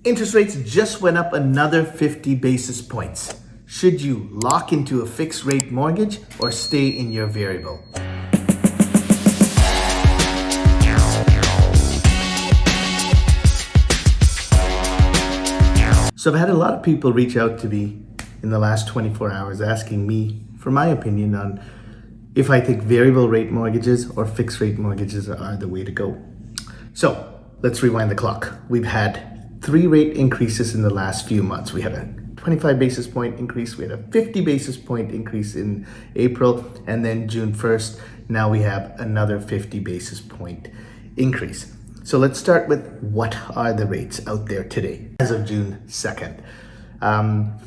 Interest rates just went up another 50 basis points. Should you lock into a fixed rate mortgage or stay in your variable? So I've had a lot of people reach out to me in the last 24 hours asking me for my opinion on if I think variable rate mortgages or fixed rate mortgages are the way to go. So let's rewind the clock. We've had 3 rate increases in the last few months. We had a 25 basis point increase, we had a 50 basis point increase in April, and then June 1st, now we have another 50 basis point increase. So let's start with what are the rates out there today as of June 2nd.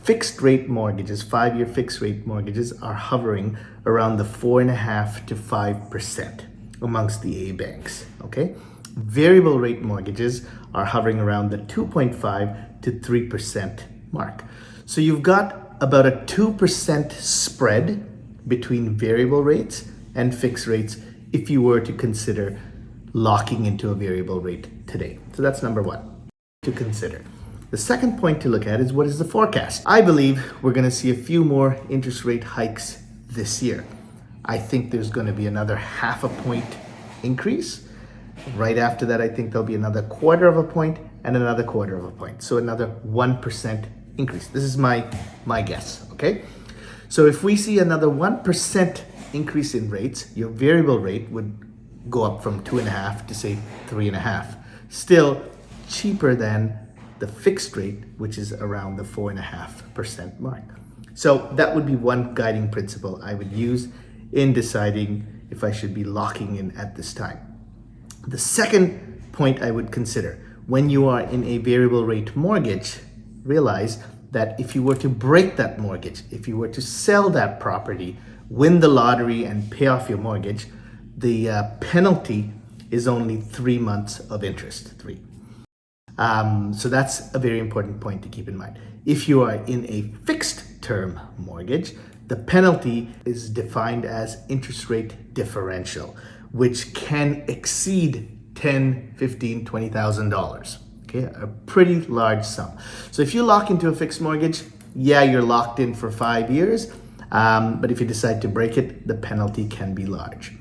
Fixed rate mortgages, 5-year fixed rate mortgages are hovering around the 4.5% to 5% amongst the A banks, okay? Variable rate mortgages are hovering around the 2.5 to 3% mark. So you've got about a 2% spread between variable rates and fixed rates if you were to consider locking into a variable rate today. So that's number one to consider. The second point to look at is what is the forecast? I believe we're going to see a few more interest rate hikes this year. I think there's going to be another 0.5 point increase. Right after that, I think there'll be another 1/4 point and another 1/4 point. So another 1% increase. This is my guess, okay? So if we see another 1% increase in rates, your variable rate would go up from 2.5 to say 3.5. Still cheaper than the fixed rate, which is around the 4.5% mark. So that would be one guiding principle I would use in deciding if I should be locking in at this time. The second point I would consider, when you are in a variable rate mortgage, realize that if you were to break that mortgage, if you were to sell that property, win the lottery and pay off your mortgage, the penalty is only 3 months of interest, 3. So that's a very important point to keep in mind. If you are in a fixed term mortgage, the penalty is defined as interest rate differential, which can exceed $10,000, $15,000, $20,000. Okay, a pretty large sum. So if you lock into a fixed mortgage, yeah, you're locked in for 5 years. But if you decide to break it, the penalty can be large.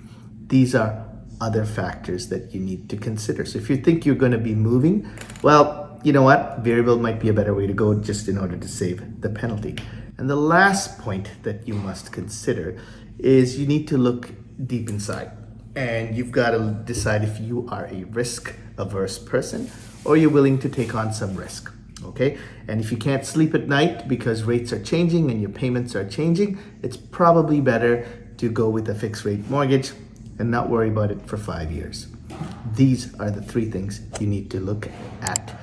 These are other factors that you need to consider. So if you think you're going to be moving, well, you know what? Variable might be a better way to go just in order to save the penalty. And the last point that you must consider is you need to look deep inside. And you've got to decide if you are a risk-averse person or you're willing to take on some risk, okay? And if you can't sleep at night because rates are changing and your payments are changing, it's probably better to go with a fixed-rate mortgage and not worry about it for 5 years. These are the 3 things you need to look at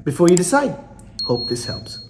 before you decide. Hope this helps.